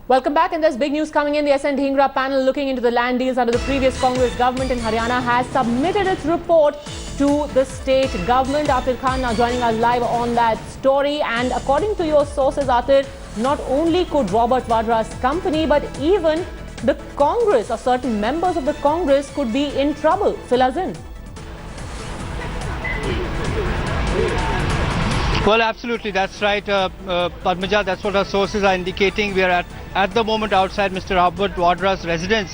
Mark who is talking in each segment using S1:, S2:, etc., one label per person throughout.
S1: Welcome back, and there's big news coming in. The SN Dhingra panel looking into the land deals under the previous Congress government in Haryana has submitted its report to the state government. Atir Khan now joining us live on that story. And according to your sources, Atir, not only could Robert Vadra's company, but even the Congress or certain members of the Congress could be in trouble. Fill us in.
S2: Well, absolutely, that's right, Padmaja. That's what our sources are indicating. We are at the moment outside Mr. Robert Vadra's residence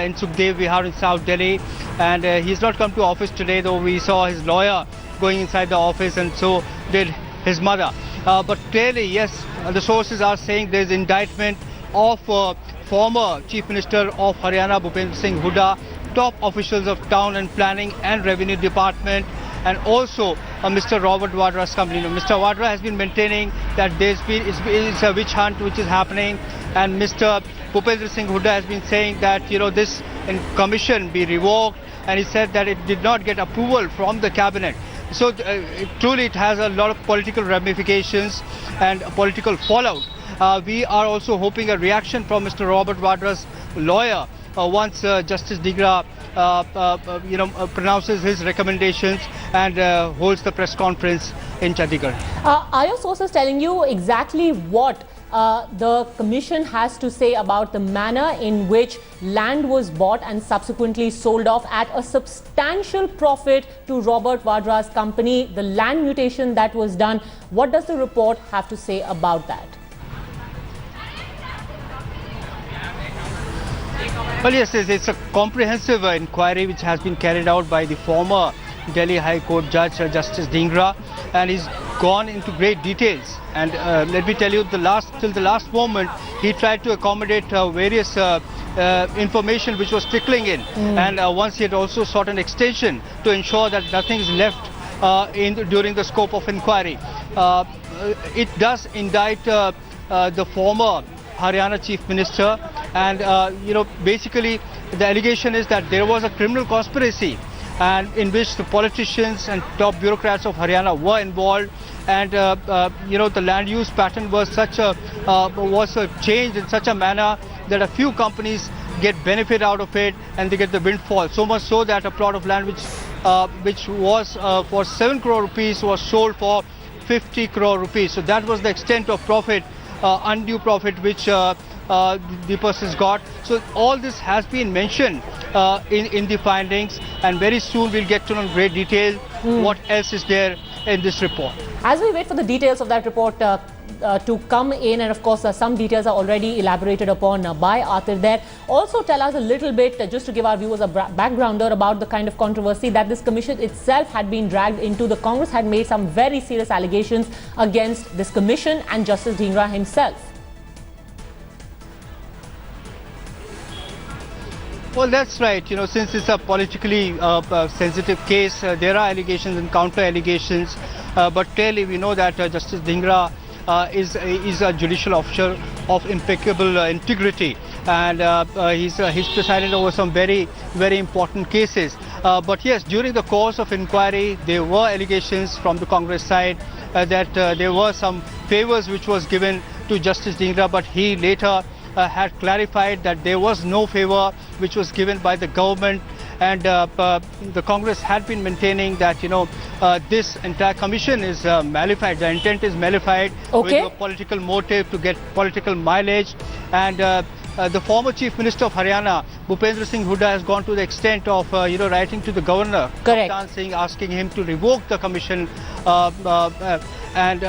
S2: in Sukhdev Vihar in South Delhi, and he's not come to office today, though we saw his lawyer going inside the office, and so did his mother. But clearly, yes, the sources are saying there's indictment of former Chief Minister of Haryana, Bhupendra Singh Hooda, top officials of Town and Planning and Revenue Department, and also Mr. Robert Vadra's company. Mr. Vadra has been maintaining that it's a witch hunt which is happening, and Mr. Bhupendra Singh Hooda has been saying that this commission be revoked, and he said that it did not get approval from the cabinet. So truly it has a lot of political ramifications and political fallout. We are also hoping a reaction from Mr. Robert Vadra's lawyer once Justice Dhingra pronounces his recommendations and holds the press conference in Chandigarh.
S1: Are your sources telling you exactly what the commission has to say about the manner in which land was bought and subsequently sold off at a substantial profit to Robert Vadra's company, the land mutation that was done? What does the report have to say about that?
S2: Well, yes, it's a comprehensive inquiry which has been carried out by the former Delhi High Court Judge, Justice Dhingra, and he's gone into great details. And let me tell you, till the last moment, he tried to accommodate various information which was trickling in. And once he had also sought an extension to ensure that nothing is left during the scope of inquiry. It does indict the former Haryana Chief Minister, and basically the allegation is that there was a criminal conspiracy and in which the politicians and top bureaucrats of Haryana were involved, and the land use pattern was changed in such a manner that a few companies get benefit out of it and they get the windfall. So much so that a plot of land which was for 7 crore rupees was sold for 50 crore rupees. So that was the extent of profit, undue profit, which the persons got. So all this has been mentioned in the findings, and very soon we'll get to know in great detail what else is there in this report.
S1: As we wait for the details of that report to come in, and of course some details are already elaborated upon by Atir there. Also tell us a little bit, just to give our viewers a backgrounder about the kind of controversy that this commission itself had been dragged into. The Congress had made some very serious allegations against this commission and Justice Dhingra himself.
S2: Well, that's right. Since it's a politically sensitive case, there are allegations and counter allegations. But clearly we know that Justice Dhingra is a judicial officer of impeccable integrity, and he's presided over some very, very important cases. But yes, during the course of inquiry, there were allegations from the Congress side that there were some favors which was given to Justice Dhingra, but he later had clarified that there was no favor which was given by the government, and the Congress had been maintaining that this entire commission is malified. The intent is malified with a political motive to get political mileage, and the former Chief Minister of Haryana, Bhupendra Singh Hooda, has gone to the extent of writing to the governor, asking him to revoke the commission, and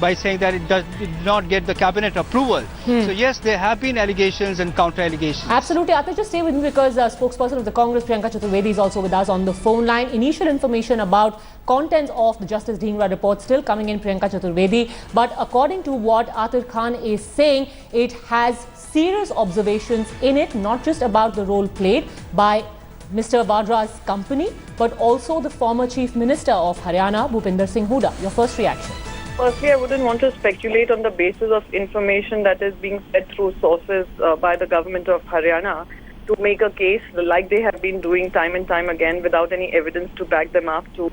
S2: by saying that it did not get the cabinet approval. So yes, there have been allegations and counter allegations.
S1: Absolutely. Atir, just stay with me, because spokesperson of the Congress, Priyanka Chaturvedi, is also with us on the phone line. Initial information about contents of the Justice Dhingra report still coming in, Priyanka Chaturvedi. But according to what Atir Khan is saying, it has serious observations in it, not just about the role played by Mr. Vadra's company, but also the former Chief Minister of Haryana, Bhupendra Singh Hooda. Your first reaction?
S3: Firstly, I wouldn't want to speculate on the basis of information that is being fed through sources by the government of Haryana to make a case like they have been doing time and time again without any evidence to back them up, to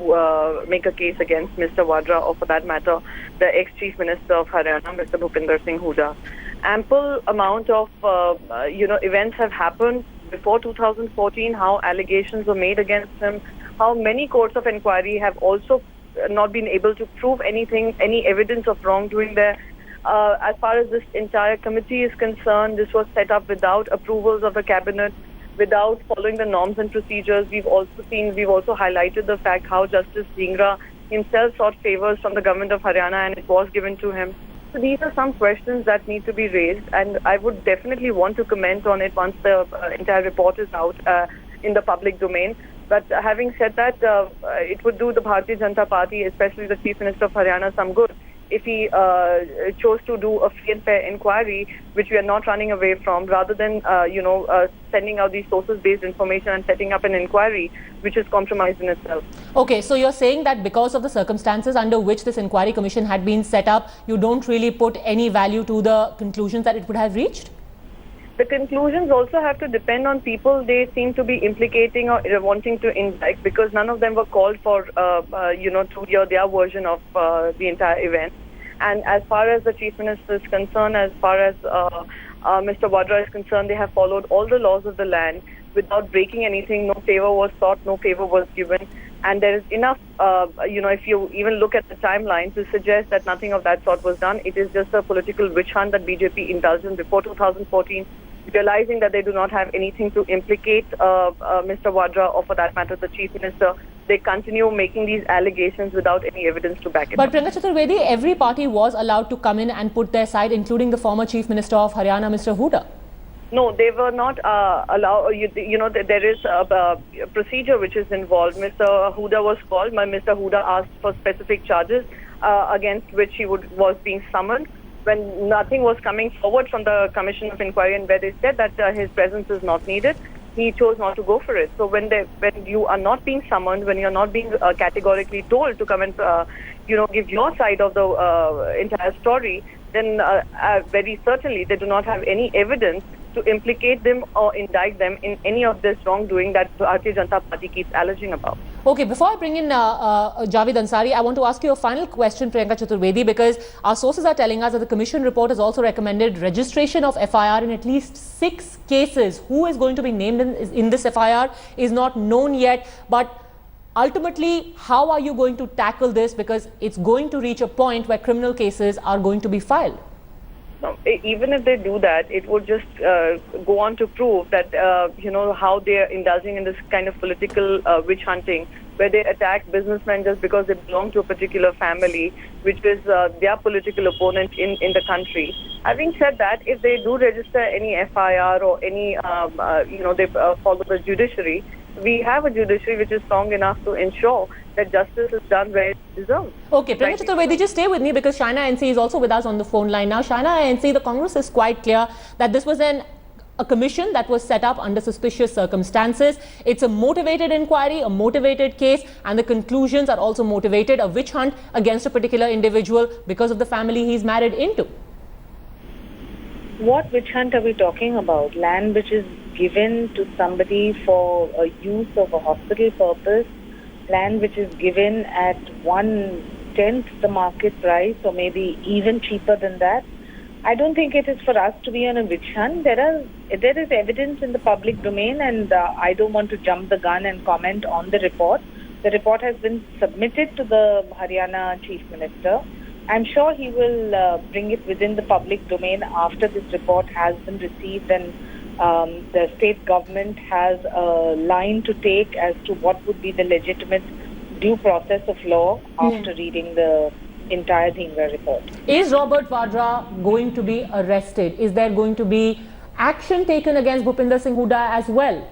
S3: make a case against Mr. Vadra, or for that matter, the ex-Chief Minister of Haryana, Mr. Bhupendra Singh Hooda. ample amount of events have happened before 2014, how allegations were made against him, how many courts of inquiry have also not been able to prove anything, any evidence of wrongdoing there. As far as this entire committee is concerned, this was set up without approvals of the cabinet, without following the norms and procedures. We've also highlighted the fact how Justice Dhingra himself sought favors from the government of Haryana and it was given to him. So these are some questions that need to be raised, and I would definitely want to comment on it once the entire report is out in the public domain. But having said that, it would do the Bharatiya Janata Party, especially the Chief Minister of Haryana, some good if he chose to do a free and fair inquiry, which we are not running away from, rather than sending out these sources-based information and setting up an inquiry, which is compromised in itself.
S1: Okay, so you're saying that because of the circumstances under which this inquiry commission had been set up, you don't really put any value to the conclusions that it would have reached?
S3: The conclusions also have to depend on people they seem to be implicating or wanting to indict, because none of them were called for, to hear their version of the entire event. And as far as the Chief Minister is concerned, as far as Mr. Vadra is concerned, they have followed all the laws of the land without breaking anything. No favor was sought, no favor was given. And there is enough, if you even look at the timeline, to suggest that nothing of that sort was done. It is just a political witch hunt that BJP indulged in before 2014, realizing that they do not have anything to implicate Mr. Vadra or, for that matter, the Chief Minister. They continue making these allegations without any evidence to back it
S1: But
S3: up.
S1: Priyanka Chaturvedi, every party was allowed to come in and put their side, including the former Chief Minister of Haryana, Mr. Hooda.
S3: No, they were not allowed. There is a procedure which is involved. Mr. Hooda was called. Mr. Hooda asked for specific charges against which he was being summoned. When nothing was coming forward from the Commission of Inquiry, and where they said that his presence is not needed, he chose not to go for it. So when you are not being summoned, when you're not being categorically told to come and give your side of the entire story, then very certainly they do not have any evidence to implicate them or indict them in any of this wrongdoing that the Bharatiya Janata Party keeps alleging about.
S1: Okay, before I bring in Javed Ansari, I want to ask you a final question, Priyanka Chaturvedi, because our sources are telling us that the Commission report has also recommended registration of FIR in at least 6 cases. Who is going to be named in this FIR is not known yet, but ultimately, how are you going to tackle this? Because it's going to reach a point where criminal cases are going to be filed.
S3: No, even if they do that, it would just go on to prove that, how they are indulging in this kind of political witch hunting, where they attack businessmen just because they belong to a particular family, which is their political opponent in the country. Having said that, if they do register any FIR or any, they follow the judiciary, we have a judiciary which is strong enough to ensure that justice is done where it deserves.
S1: Okay, Priyanka Chaturvedi, just stay with me because Shaina NC is also with us on the phone line now. Shaina NC, the Congress is quite clear that this was a commission that was set up under suspicious circumstances. It's a motivated inquiry, a motivated case, and the conclusions are also motivated, a witch hunt against a particular individual because of the family he's married into.
S4: What witch hunt are we talking about? Land which is given to somebody for a use of a hospital purpose, land which is given at 1/10 the market price or maybe even cheaper than that. I don't think it is for us to be on a witch hunt. There is evidence in the public domain, and I don't want to jump the gun and comment on the report. The report has been submitted to the Haryana Chief Minister. I'm sure he will bring it within the public domain after this report has been received, and the state government has a line to take as to what would be the legitimate due process of law after reading the entire Dhingra report.
S1: Is Robert Vadra going to be arrested? Is there going to be action taken against Bhupinder Singh Hooda as well?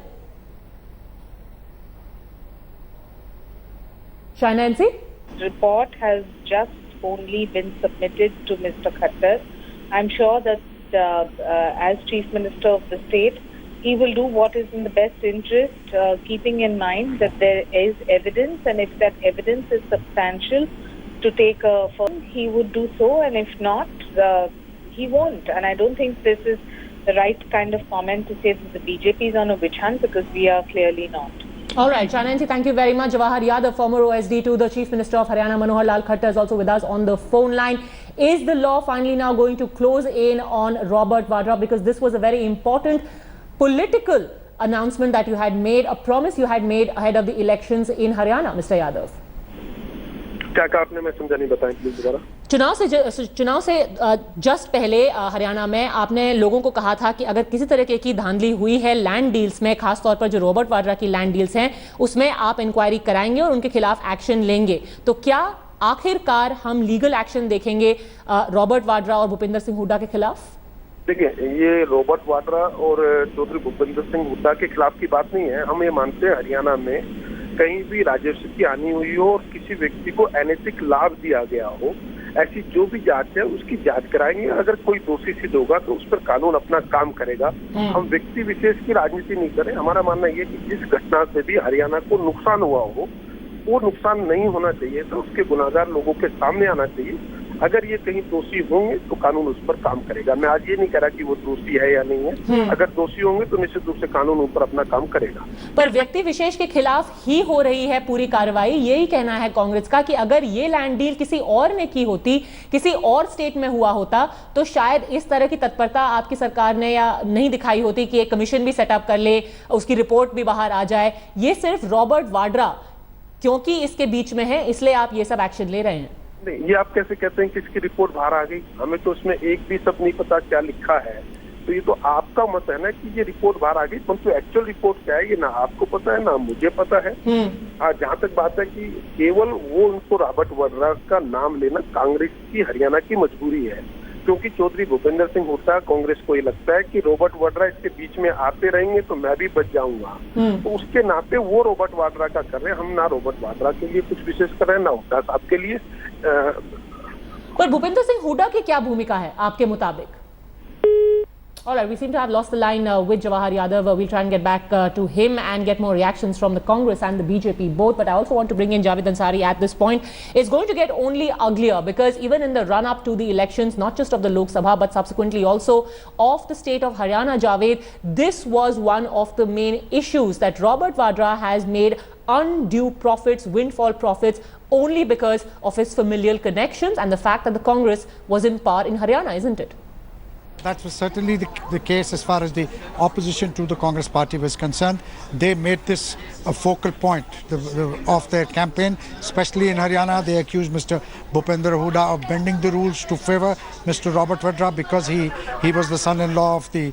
S1: Shaina NC?
S4: The report has just only been submitted to Mr. Khattar. I'm sure that as Chief Minister of the state, he will do what is in the best interest, keeping in mind that there is evidence, and if that evidence is substantial to take a firm, he would do so, and if not, he won't. And I don't think this is the right kind of comment to say that the BJP is on a witch hunt, because we are clearly not.
S1: All right, Shanansi, thank you very much. Jawahar Yadav, former OSD to the Chief Minister of Haryana, Manohar Lal Khattar, is also with us on the phone line. Is the law finally now going to close in on Robert Vadra? Because this was a very important political announcement that you had made, a promise you had made ahead of the elections in Haryana, Mr. Yadav.
S5: क्या कहा आपने, मैं समझा नहीं, बताएं please दोबारा।
S1: चुनाव से जस्ट पहले हरियाणा में आपने लोगों को कहा था कि अगर किसी तरीके की धांधली हुई है लैंड डील्स में, खासतौर पर जो रॉबर्ट वाड्रा की लैंड डील्स हैं, उसमें आप इंक्वायरी कराएंगे और उनके खिलाफ एक्शन लेंगे। तो क्या आखिरकार हम लीगल एक्शन देखेंगे रॉबर्ट वाड्रा और भूपेंद्र सिंह हुड्डा के खिलाफ?
S5: देखिए, ये रॉबर्ट वाड्रा और चौधरी भूपेंद्र सिंह हुड्डा के खिलाफ की बात नहीं है। हम ये मानते हैं हरियाणा में कहीं भी राजस्व की हानि हुई हो और किसी व्यक्ति को अनैतिक लाभ दिया गया हो, ऐसी जो भी जांच है उसकी जांच कराएंगे। अगर कोई दोषी सिद्ध होगा तो उस पर कानून अपना काम करेगा। हम व्यक्ति विशेष की राजनीति नहीं करें। हमारा मानना यह कि जिस घटना से भी हरियाणा को नुकसान हुआ हो, वो नुकसान नहीं होना चाहिए, तो उसके गुनाहगार लोगों के सामने आना चाहिए। अगर ये कहीं दोषी होंगे तो कानून उस पर काम करेगा। मैं आज ये नहीं कह रहा कि वो दोषी है या नहीं है। अगर दोषी होंगे तो निश्चित रूप से कानून उन पर अपना काम करेगा।
S1: पर व्यक्ति विशेष के खिलाफ ही हो रही है पूरी कार्रवाई, यही कहना है कांग्रेस का कि अगर ये लैंड डील किसी और ने की होती, किसी और स्टेट में हुआ होता, तो शायद इस तरह की तत्परता आपकी सरकार ने या नहीं दिखाई होती कि एक कमीशन भी सेटअप कर ले, उसकी रिपोर्ट भी बाहर आ जाए। ये सिर्फ रॉबर्ट वाड्रा क्योंकि इसके बीच में है, इसलिए आप ये सब एक्शन ले रहे हैं।
S5: नहीं, ये आप कैसे कहते हैं कि इसकी रिपोर्ट बाहर आ गई? हमें तो इसमें एक भी सब नहीं पता क्या लिखा है। तो ये तो आपका मत है ना कि ये रिपोर्ट बाहर आ गई, परंतु एक्चुअल रिपोर्ट क्या है ये ना आपको पता है ना मुझे पता है। जहाँ तक बात है कि केवल वो उनको रॉबर्ट वाड्रा का नाम लेना कांग्रेस की, हरियाणा की मजबूरी है, क्योंकि चौधरी भूपेंद्र सिंह हुड्डा, कांग्रेस को ये लगता है कि रॉबर्ट वाड्रा इसके बीच में आते रहेंगे तो मैं भी बच जाऊंगा। तो उसके नाते वो रॉबर्ट वाड्रा का कर रहे हैं। हम ना रॉबर्ट वाड्रा के लिए कुछ विशेष कर रहे हैं ना हुड्डा साहब के लिए।
S1: पर भूपेंद्र सिंह हुड्डा की क्या भूमिका है आपके मुताबिक? All right, we seem to have lost the line with Jawahar Yadav. We'll try and get back to him and get more reactions from the Congress and the BJP both. But I also want to bring in Javed Ansari at this point. It's going to get only uglier because even in the run-up to the elections, not just of the Lok Sabha, but subsequently also of the state of Haryana, Javed, this was one of the main issues that Robert Vadra has made undue profits, windfall profits, only because of his familial connections and the fact that the Congress was in power in Haryana, isn't it?
S6: That was certainly the case as far as the opposition to the Congress party was concerned. They made this a focal point of their campaign, especially in Haryana. They accused Mr. Bhupender Hooda of bending the rules to favor Mr. Robert Vadra because he was the son-in-law of the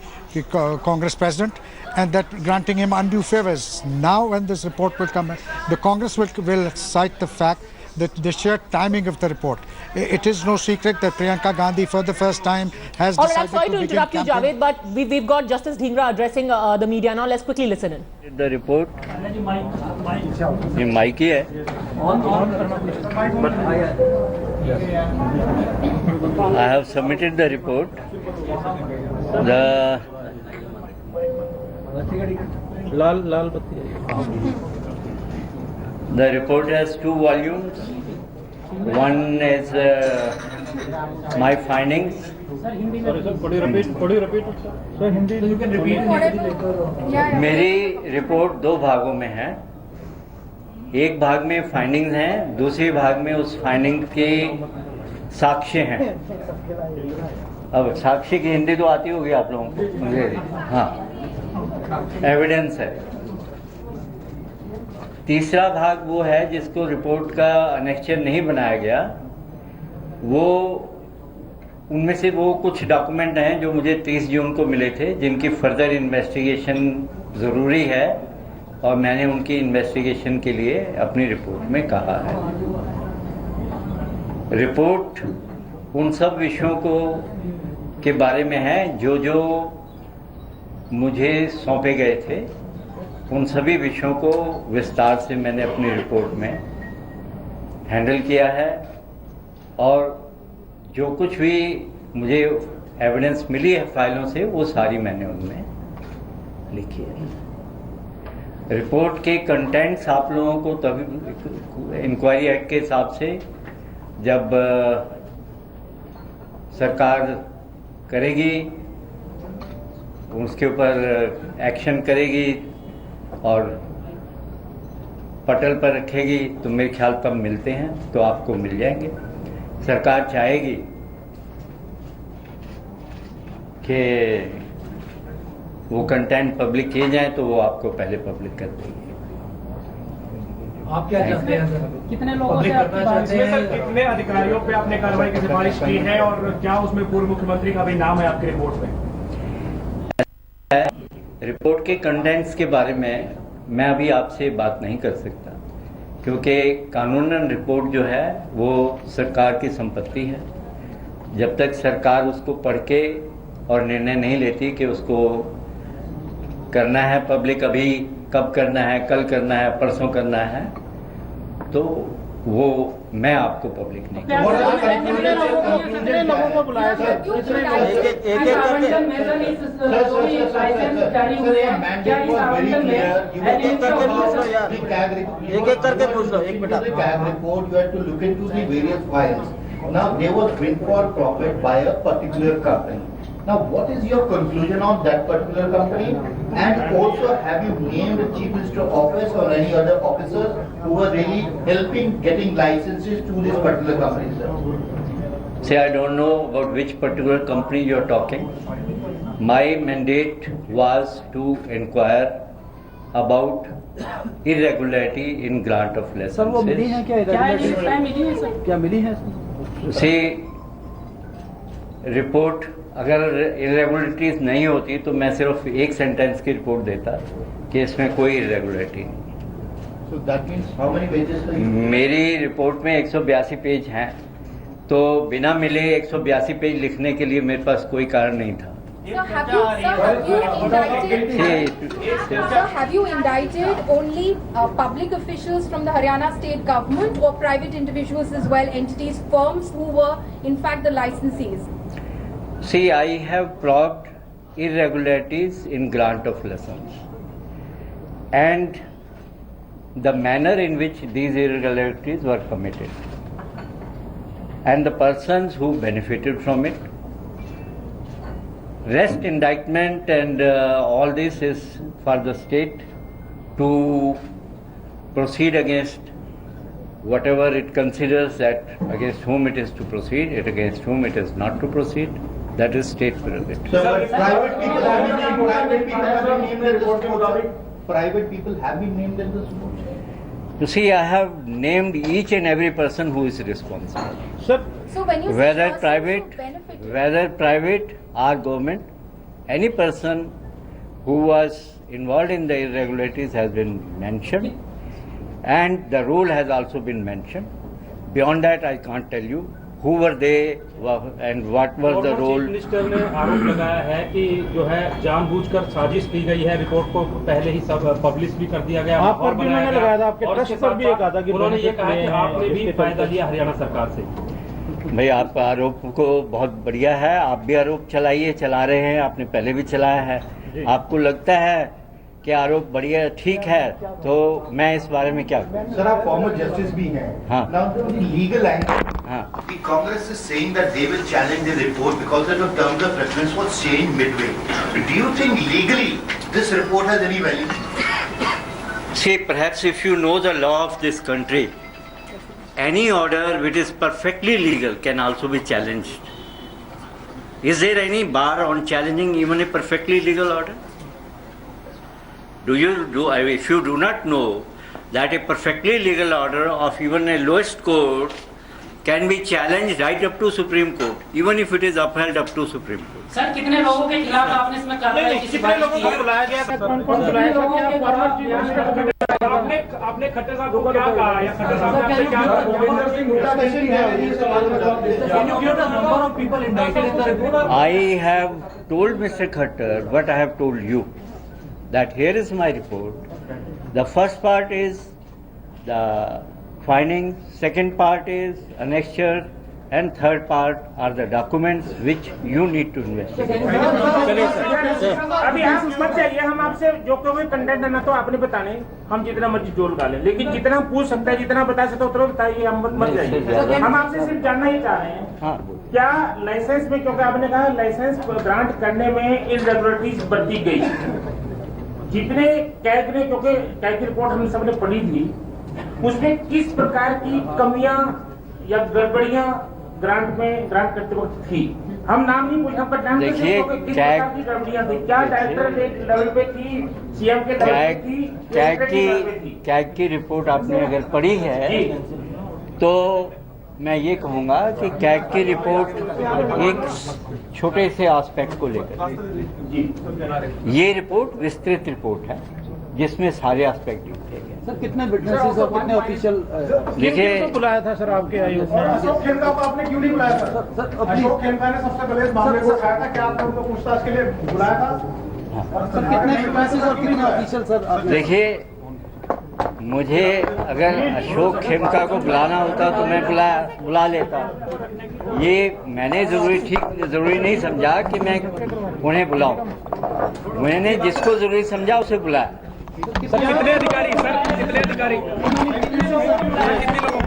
S6: Congress president, and that granting him undue favors. Now when this report will come, the Congress will cite the fact that the sheer timing of the report. It is no secret that Priyanka Gandhi for the first time has
S1: All
S6: decided
S1: right, I'm sorry to
S6: begin
S1: interrupt you,
S6: campaign.
S1: Javed, but we've got Justice Dhingra addressing the media now. Let's quickly listen in.
S7: The report. ये mic ही है. I have submitted the report. The report has 2 volumes. One is my findings. मेरी report 2 भागों में है. एक भाग में findings हैं, दूसरे भाग में उस फाइंडिंग के साक्ष्य हैं. अब साक्ष्य की हिंदी तो आती होगी आप लोगों को, मुझे हाँ, एविडेंस है. तीसरा भाग वो है जिसको रिपोर्ट का अनेक्चर नहीं बनाया गया. वो उनमें से वो कुछ डॉक्यूमेंट हैं जो मुझे 30 जून को मिले थे, जिनकी फर्दर इन्वेस्टिगेशन ज़रूरी है और मैंने उनकी इन्वेस्टिगेशन के लिए अपनी रिपोर्ट में कहा है. रिपोर्ट उन सब विषयों को के बारे में है जो मुझे सौंपे गए थे. उन सभी विषयों को विस्तार से मैंने अपनी रिपोर्ट में हैंडल किया है और जो कुछ भी मुझे एविडेंस मिली है फाइलों से वो सारी मैंने उनमें लिखी है. रिपोर्ट के कंटेंट्स आप लोगों को तभी इंक्वायरी एक्ट के हिसाब से जब सरकार करेगी, उसके ऊपर एक्शन करेगी और पटल पर रखेगी तो मेरे ख्याल तब मिलते हैं तो आपको मिल जाएंगे। सरकार चाहेगी कि वो कंटेंट पब्लिक किए जाए तो वो आपको पहले पब्लिक कर देंगे।
S8: आप क्या चाहते हैं सर?
S9: कितने लोगों से आपकी बात
S8: इसमें सर कितने अधिकारियों पे आपने कार्रवाई की सिफारिश की है और क्या उसमें पूर्व मुख्यमंत्री का भी नाम है आपकी रिपोर्ट में?
S7: रिपोर्ट के कंटेंट्स के बारे में मैं अभी आपसे बात नहीं कर सकता, क्योंकि कानूनन रिपोर्ट जो है वो सरकार की संपत्ति है। जब तक सरकार उसको पढ़ के और निर्णय नहीं लेती कि उसको करना है पब्लिक, अभी कब करना है, कल करना है, परसों करना है, तो वो मैं आपको पब्लिक नहीं
S9: कितने लोगों को बुलाया सर?
S10: एक करके पूछ लो, एक minute. Report you have to look into the various files. Now there was bid for profit by a particular company. Now what is your conclusion on that particular company? And also have you named the Chief Minister office or any other officers who were really helping getting licenses to this particular company, sir?
S7: See, I don't know about which particular company you are talking. My mandate was to inquire about irregularity in grant of licenses.
S8: Sir वो मिली है क्या? क्या मिली है?
S7: से report अगर irregularities नहीं होती तो मैं सिर्फ एक सेंटेंस की रिपोर्ट देता कि इसमें कोई इरेगुलरिटी नहीं।
S10: So that means how many pages?
S7: मेरी रिपोर्ट में 182 पेज हैं, तो बिना मिले 182 पेज लिखने के लिए मेरे पास कोई कारण नहीं था।
S11: Sir, have you indicted only public officials from the Haryana state government or private individuals as well, entities, firms who were in fact the licensees?
S7: See, I have probed irregularities in grant of license and the manner in which these irregularities were committed and the persons who benefited from it. Rest indictment and all this is for the state to proceed against whatever it considers that against whom it is to proceed, against whom it is not to proceed. That is state prerogative.
S10: So private people have been named in the report. Private people have been named in this report.
S7: You see, I have named each and every person who is responsible.
S8: Sir
S11: So when you say
S7: Whether
S11: persons
S7: private,
S11: who benefited,
S7: whether private or government, any person who was involved in the irregularities has been mentioned, and the rule has also been mentioned. Beyond that, I can't tell you who were they and what was the role.
S8: Chief minister ने आरोप लगाया है कि जो है जानबूझकर साजिश की गई है, रिपोर्ट को पहले ही सब पब्लिश भी कर दिया गया।
S9: आप पर भी उन्होंने लगाया था, आपके ट्रस्ट पर भी एक आता कि
S8: उन्होंने ये कहा कि आपने भी फायदा लिया हरियाणा सरकार से।
S7: भाई, आप आरोप को बहुत बढ़िया है, आप भी आरोप चलाइए, चला रहे हैं, आपने पहले भी चलाया है। आपको लगता है कि आरोप बढ़िया ठीक है तो मैं इस बारे में क्या करूं?
S10: Sir, आप फॉर्मर जस्टिस भी हैं।
S7: हाँ।
S10: Now the legal angle.
S7: हाँ।
S10: The Congress is saying that they will challenge the report because the terms of reference was changed midway. Do you think legally this report has any value?
S7: See, perhaps if you know the law of this country, any order which is perfectly legal can also be challenged. Is there any bar on challenging even a perfectly legal order? If you do not know that a perfectly legal order of even a lowest court can be challenged right up to Supreme Court, even if it is upheld up to Supreme Court.
S9: Sir कितने लोगों के खिलाफ आपने इसमें कार्रवाई की?
S8: कितने लोगों को बुलाया गया था? कौन कौन बुलाया था? आपने खट्टर साहब को क्या कहा या खट्टर साहब ने आपसे क्या कहा?
S7: I have told Mr. Khattar what I have told you, that here is my report. The first part is the findings, second part is annexure, and third part are the documents which you need to investigate.
S8: अभी आप मत जाइए, हम आपसे जो कोई content है ना तो आपने बताने, हम जितना मर्जी जोर डालें, लेकिन जितना हम पूछ सकते हैं, जितना बता सकते उतना बताइए, हम मत जाइए। हम आपसे सिर्फ जानना ही चाह रहे हैं
S7: हाँ।
S8: क्या लाइसेंस में, क्योंकि आपने कहा लाइसेंस ग्रांट करने में इरेगुलरिटीज बरती गई, जितने कैग ने, क्योंकि कैग की रिपोर्ट हमने सबने पढ़ी थी, उसमें किस प्रकार की कमियां या गड़बड़ियां ग्रांट करते वक्त थी। हम नाम नहीं पूछ, हमका नाम किस प्रकार की गड़बड़ियां थी, क्या डायरेक्टर लेवल पे थी, सीएम के लेवल पे थी,
S7: कैग की रिपोर्ट आपने अगर पढ़ी है तो मैं ये कहूँगा कि कैग की रिपोर्ट एक छोटे से एस्पेक्ट को लेकर, ये रिपोर्ट विस्तृत रिपोर्ट है जिसमें सारे एस्पेक्ट लिखे गए।
S9: सर कितने विटनेसेस और कितने ऑफिशियल
S7: देखिए
S9: बुलाया था सर आपके आयोग ने?
S12: अशोक खेमका को आपने क्यों नहीं बुलाया सर? अशोक खेमका ने सबसे पहले इस मामले को उठाया था, क्या आपने उनको पूछताछ के लिए बुलाया था?
S9: सर कितने विटनेसेस और कितने ऑफिशियल सर?
S7: देखिए, मुझे अगर अशोक खेमका को बुलाना होता तो मैं बुला लेता। ये मैंने जरूरी नहीं समझा कि मैं उन्हें बुलाऊं। मैंने जिसको जरूरी समझा उसे बुलाया।
S9: सर कितने अधिकारी कितने लोगों को,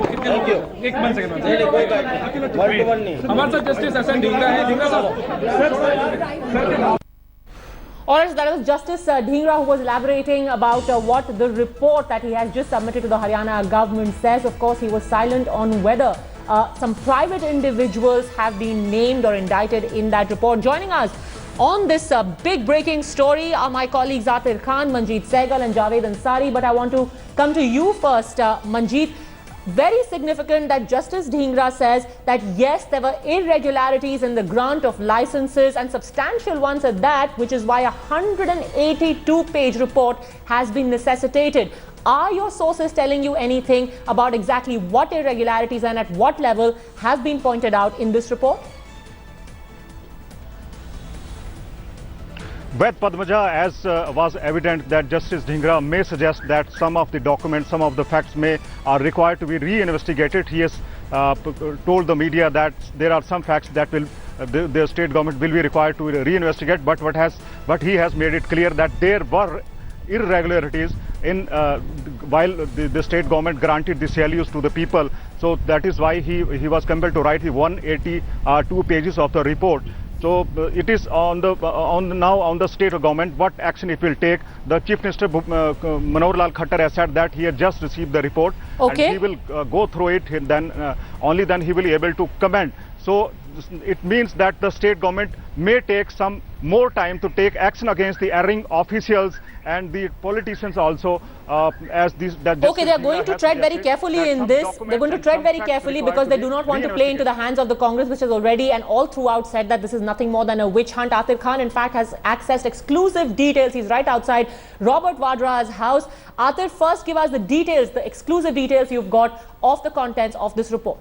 S9: कितने लोगों को? एक मिनट हमारे साथ जस्टिस एस एन ढींगरा है। ढींगरा साहब।
S1: All right, so that was Justice Dhingra who was elaborating about what the report that he has just submitted to the Haryana government says. Of course, he was silent on whether some private individuals have been named or indicted in that report. Joining us on this big breaking story are my colleagues Atir Khan, Manjeet Sehgal and Javed Ansari. But I want to come to you first, Manjeet. Very significant that Justice Dhingra says that yes, there were irregularities in the grant of licenses and substantial ones at that, which is why a 182-page report has been necessitated. Are your sources telling you anything about exactly what irregularities and at what level have been pointed out in this report?
S13: Well, Padmaja, as was evident that Justice Dhingra may suggest that some of the documents, some of the facts are required to be re-investigated. He has told the media that there are some facts that will the state government will be required to re-investigate. But he has made it clear that there were irregularities in while the state government granted the CLUs to the people. So that is why he was compelled to write the 182 pages of the report. So it is on the state government what action it will take. The Chief Minister Manohar Lal Khattar has said that he has just received the report,
S1: okay,
S13: and he will go through it. Then only then he will be able to comment. So it means that the state government may take some more time to take action against the erring officials and the politicians also, as these.
S1: Okay, they are going to tread very carefully in this. They're going to tread very carefully because they do not want to play into the hands of the Congress, which has already and all throughout said that this is nothing more than a witch hunt. Atir Khan, in fact, has accessed exclusive details. He's right outside Robert Vadra's house. Atir, first give us the details, the exclusive details you've got of the contents of this report.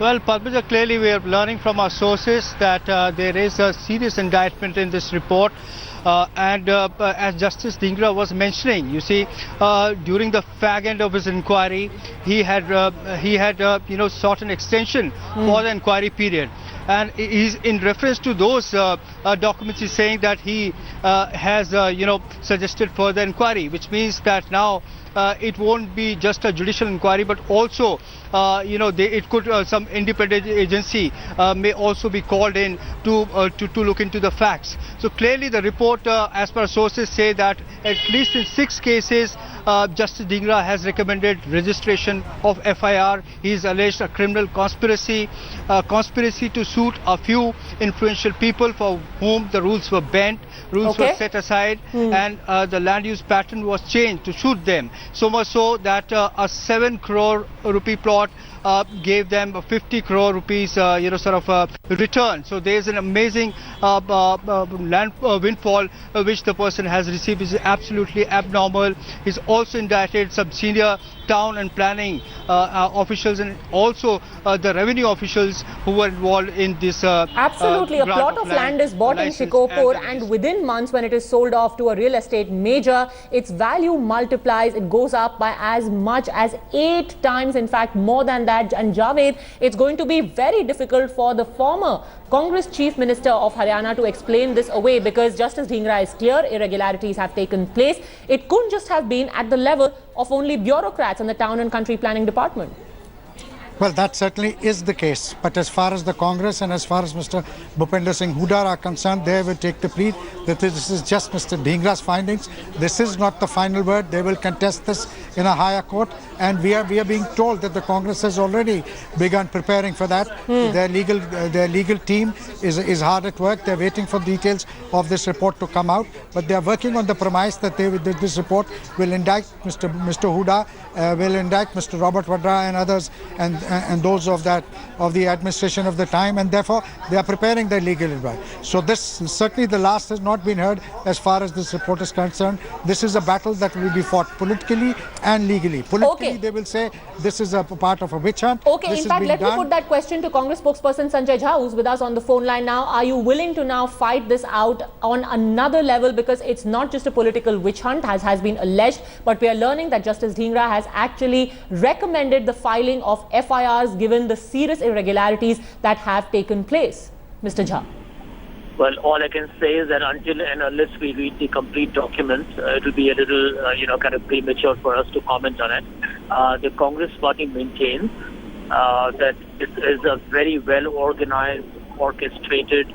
S2: Well, Padmaja, clearly we are learning from our sources that there is a serious indictment in this report. As Justice Dhingra was mentioning, you see, during the fag end of his inquiry, he had sought an extension for the inquiry period. And he's in reference to those documents, he's saying that he has, suggested further inquiry, which means that now it won't be just a judicial inquiry, but also, it could some independent agency may also be called in to look into the facts. So clearly, the report, as per sources, say that at least in 6 cases, Justice Dhingra has recommended registration of FIR. He is alleged a criminal conspiracy, conspiracy to suit a few influential people for whom the rules were bent, rules were set aside, and the land use pattern was changed to suit them. So much so that a 7 crore rupee plot gave them 50 crore rupees, return. So there is an amazing land windfall which the person has received, is absolutely abnormal. He's also indicted some senior town and planning officials and also the revenue officials who were involved in this.
S1: Absolutely, a plot of land is bought in Shikopur, and within months, when it is sold off to a real estate major, its value multiplies. It goes up by as much as 8 times, in fact more than that. And Javed, it's going to be very difficult for the former Congress Chief Minister of Haryana to explain this away, because Justice Dhingra is clear irregularities have taken place. It couldn't just have been at the level of only bureaucrats in the Town and Country Planning Department.
S6: Well, that certainly is the case. But as far as the Congress and as far as Mr. Bhupinder Singh Hooda are concerned, they will take the plea that this is just Mr. Dhingra's findings. This is not the final word. They will contest this in a higher court. And we are being told that the Congress has already begun preparing for that. Their legal team is hard at work. They're waiting for details of this report to come out. But they are working on the premise that this report will indict Mr. Hooda, will indict Mr. Robert Vadra and others, and those of the administration of the time, and therefore they are preparing their legal advice. So this certainly the last has not been heard as far as this report is concerned. This is a battle that will be fought politically and legally. Politically, they will say this is a part of a witch hunt.
S1: Okay, in fact, let me put that question to Congress spokesperson Sanjay Jha, who's with us on the phone line now. Are you willing to now fight this out on another level, because it's not just a political witch hunt, as has been alleged, but we are learning that Justice Dhingra has actually recommended the filing of FIRs given the serious irregularities that have taken place. Mr. Jha.
S14: Well, all I can say is that until and unless we read the complete documents, it will be a little, kind of premature for us to comment on it. The Congress party maintains that this is a very well-organized, orchestrated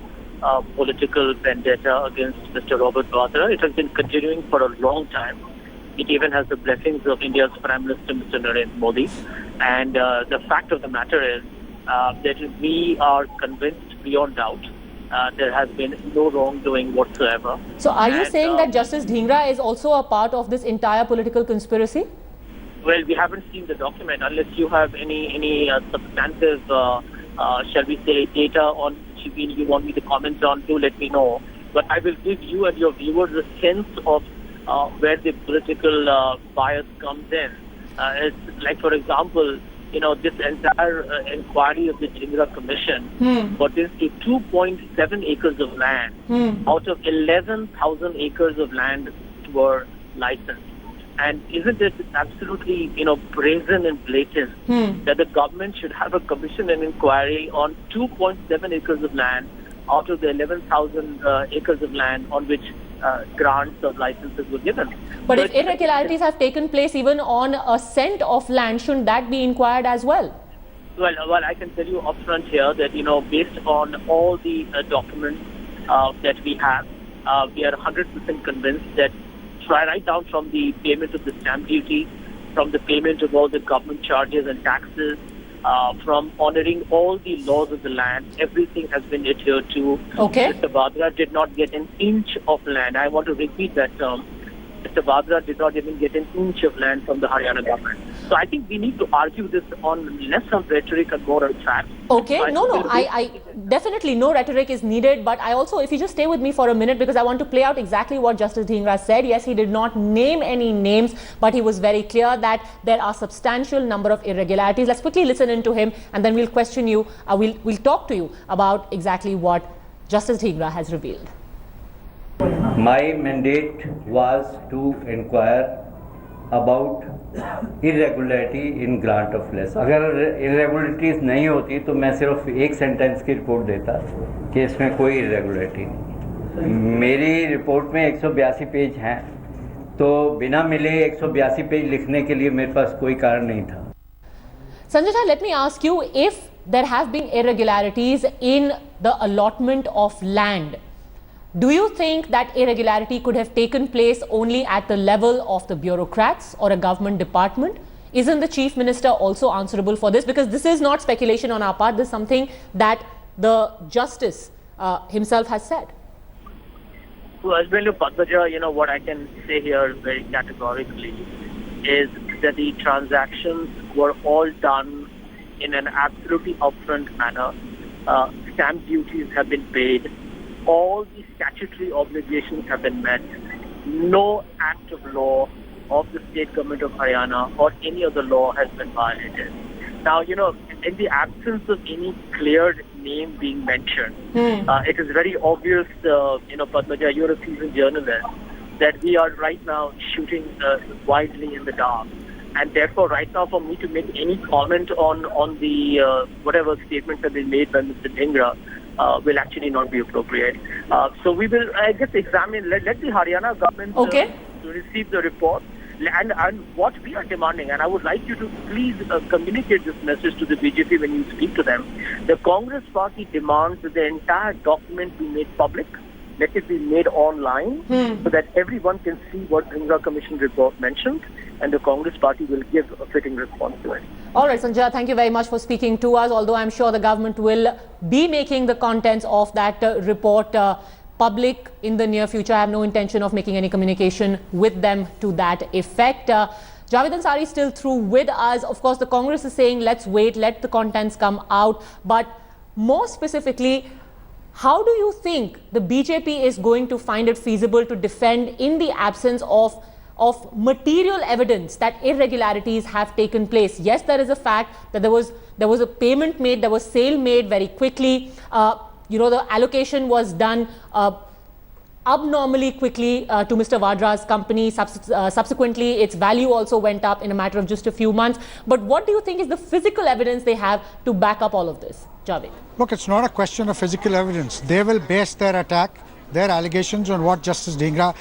S14: political vendetta against Mr. Robert Vadra. It has been continuing for a long time. It even has the blessings of India's Prime Minister, Mr. Narendra Modi. And the fact of the matter is that we are convinced beyond doubt there has been no wrongdoing whatsoever.
S1: So are you saying that Justice Dhingra is also a part of this entire political conspiracy?
S14: Well, we haven't seen the document. Unless you have any substantive, shall we say, data on which you want me to comment on, do let me know. But I will give you and your viewers a sense of where the political bias comes in. It's like, for example, this entire inquiry of the Dhingra Commission pertains to 2.7 acres of land out of 11,000 acres of land were licensed. And isn't it absolutely, brazen and blatant that the government should have a commission and inquiry on 2.7 acres of land out of the 11,000 acres of land on which grants of licenses were given?
S1: But if irregularities have taken place even on a cent of land, shouldn't that be inquired as well?
S14: Well, I can tell you upfront here that, based on all the documents that we have, we are 100% convinced that right down from the payment of the stamp duty, from the payment of all the government charges and taxes, from honoring all the laws of the land, everything has been adhered to.
S1: Okay.
S14: Mr. Vadra did not get an inch of land. I want to repeat that term. Mr. Vadra did not even get an inch of land from the Haryana government. So I think we need to argue this on less on rhetoric and more on facts.
S1: Okay, I definitely no rhetoric is needed, but I also, if you just stay with me for a minute, because I want to play out exactly what Justice Dhingra said. Yes, he did not name any names, but he was very clear that there are substantial number of irregularities. Let's quickly listen into him, and then we'll question you, we'll talk to you about exactly what Justice Dhingra has revealed.
S7: My mandate was to inquire about irregularity in grant of license. अगर irregularities नहीं होती तो मैं सिर्फ एक sentence की report देता कि इसमें कोई irregularity नहीं। मेरी रिपोर्ट में 182 पेज हैं, तो बिना मिले 182 पेज लिखने के लिए मेरे पास कोई कारण नहीं था।
S1: Sanjay Jha, let me ask you, if there have been irregularities in the allotment of land, do you think that irregularity could have taken place only at the level of the bureaucrats or a government department? Isn't the Chief Minister also answerable for this? Because this is not speculation on our part, this is something that the Justice himself has said.
S14: Well, Padmaja, what I can say here very categorically is that the transactions were all done in an absolutely upfront manner. Stamp duties have been paid. All the statutory obligations have been met. No act of law of the state government of Haryana or any other law has been violated. Now, in the absence of any cleared name being mentioned, it is very obvious, Padmaja, you're a seasoned journalist, that we are right now shooting widely in the dark. And therefore, right now, for me to make any comment on the whatever statements have been made by Mr. Dhingra, will actually not be appropriate. So we will, I guess, examine, let the Haryana government receive the report. And what we are demanding, and I would like you to please communicate this message to the BJP when you speak to them. The Congress party demands that the entire document be made public, let it be made online, so that everyone can see what Dhingra Commission report mentioned, and the Congress party will give a fitting response to it.
S1: All right, Sanjay, thank you very much for speaking to us, although I'm sure the government will be making the contents of that report public in the near future. I have no intention of making any communication with them to that effect. Javed Ansari is still through with us. Of course, the Congress is saying, let's wait, let the contents come out. But more specifically, how do you think the BJP is going to find it feasible to defend in the absence of material evidence that irregularities have taken place? Yes, there is a fact that there was a payment made, there was sale made very quickly. The allocation was done abnormally quickly to Mr. Vadra's company. Subsequently, its value also went up in a matter of just a few months. But what do you think is the physical evidence they have to back up all of this, Javed?
S6: Look, it's not a question of physical evidence. They will base their attack, their allegations, on what Justice Dhingra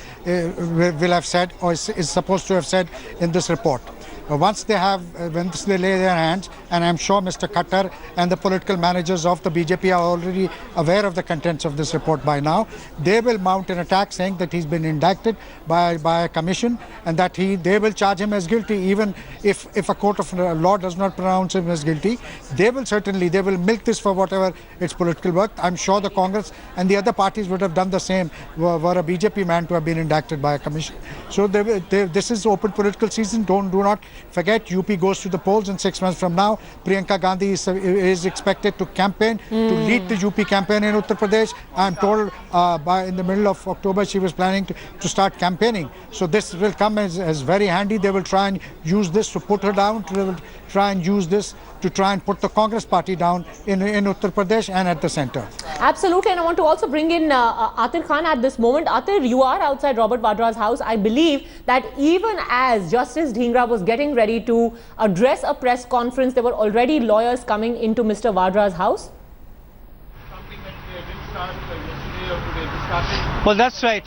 S6: will have said or is supposed to have said in this report. Once they lay their hands, and I'm sure Mr. Khattar and the political managers of the BJP are already aware of the contents of this report by now, they will mount an attack saying that he's been indicted by a commission and that they will charge him as guilty. Even if a court of law does not pronounce him as guilty, they will milk this for whatever its political worth. I'm sure the Congress and the other parties would have done the same were a BJP man to have been indicted by a commission. So this is open political season. Do not forget, UP goes to the polls in 6 months from now. Priyanka Gandhi is expected to campaign, to lead the UP campaign in Uttar Pradesh. I'm told in the middle of October she was planning to start campaigning. So this will come as very handy. They will try and use this to put her down. They will try and use this to try and put the Congress party down in Uttar Pradesh and at the center.
S1: Absolutely, and I want to also bring in Atir Khan at this moment. Atir, you are outside Robert Vadra's house. I believe that even as Justice Dhingra was getting ready to address a press conference, there were already lawyers coming into Mr. Vadra's house.
S2: Well, that's right.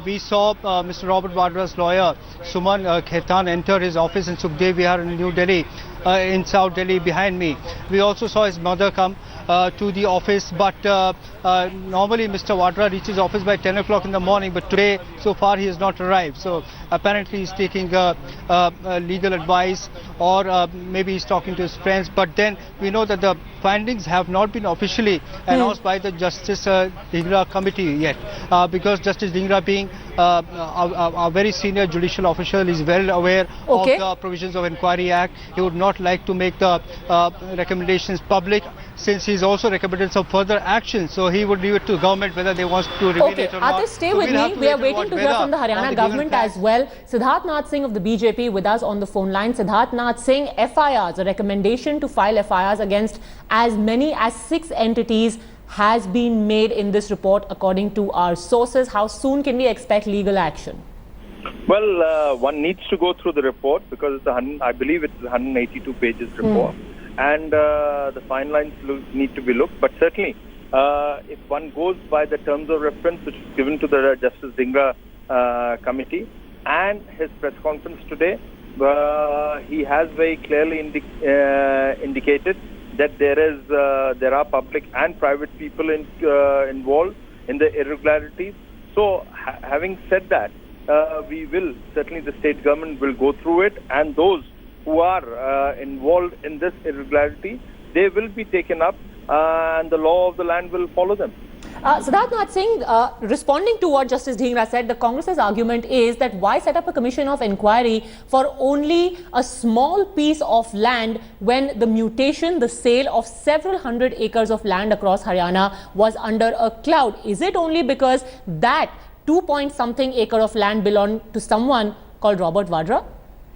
S2: We saw Mr. Robert Vadra's lawyer, Suman Khaitan, enter his office in Sukhdev Vihar in New Delhi, in South Delhi behind me. We also saw his mother come to the office, but normally Mr. Vadra reaches office by 10 o'clock in the morning, but today so far he has not arrived. So apparently he's taking legal advice, or maybe he's talking to his friends. But then we know that the findings have not been officially announced by the Justice Dhingra committee yet, because Justice Dhingra, being a very senior judicial official, is well aware of the provisions of Inquiry Act. He would not like to make the recommendations public, since he's also recommended some further action. So he would leave it to government whether they want to reveal it or not.
S1: Atir, stay with me. We are waiting to hear from the Haryana government as well. Siddharth Nath Singh of the BJP with us on the phone line. Siddharth Nath Singh, FIRs, a recommendation to file FIRs against as many as 6 entities has been made in this report according to our sources. How soon can we expect legal action?
S15: Well, one needs to go through the report because I believe it's a 182 pages report. And the fine lines need to be looked. But certainly, if one goes by the terms of reference which is given to the Justice Dhingra committee and his press conference today, he has very clearly indicated that there are public and private people involved in the irregularities. So, having said that, certainly the state government will go through it, and those who are involved in this irregularity, they will be taken up, and the law of the land will follow them.
S1: Siddharth Nath Singh, responding to what Justice Dhingra said, the Congress's argument is that why set up a commission of inquiry for only a small piece of land when the mutation, the sale of several hundred acres of land across Haryana was under a cloud? Is it only because that 2-point-something acre of land belonged to someone called Robert Vadra?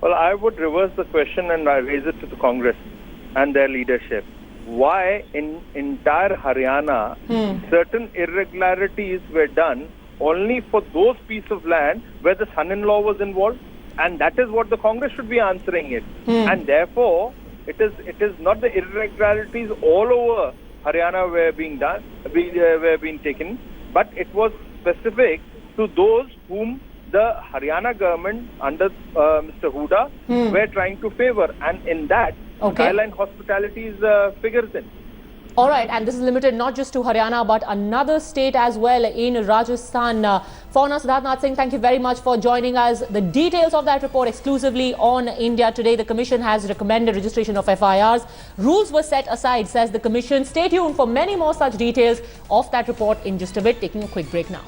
S15: Well, I would reverse the question and I raise it to the Congress and their leadership. Why in entire Haryana certain irregularities were done only for those pieces of land where the son-in-law was involved? And that is what the Congress should be answering it. And therefore, it is not the irregularities all over Haryana were being taken, but it was specific to those whom the Haryana government under Mr. Huda were trying to favor, and in that, Skyline Hospitalities figures in.
S1: All right, and this is limited not just to Haryana but another state as well in Rajasthan. Fauna Siddharth Singh, thank you very much for joining us. The details of that report exclusively on India Today. The Commission has recommended registration of FIRs. Rules were set aside, says the Commission. Stay tuned for many more such details of that report in just a bit. Taking a quick break now.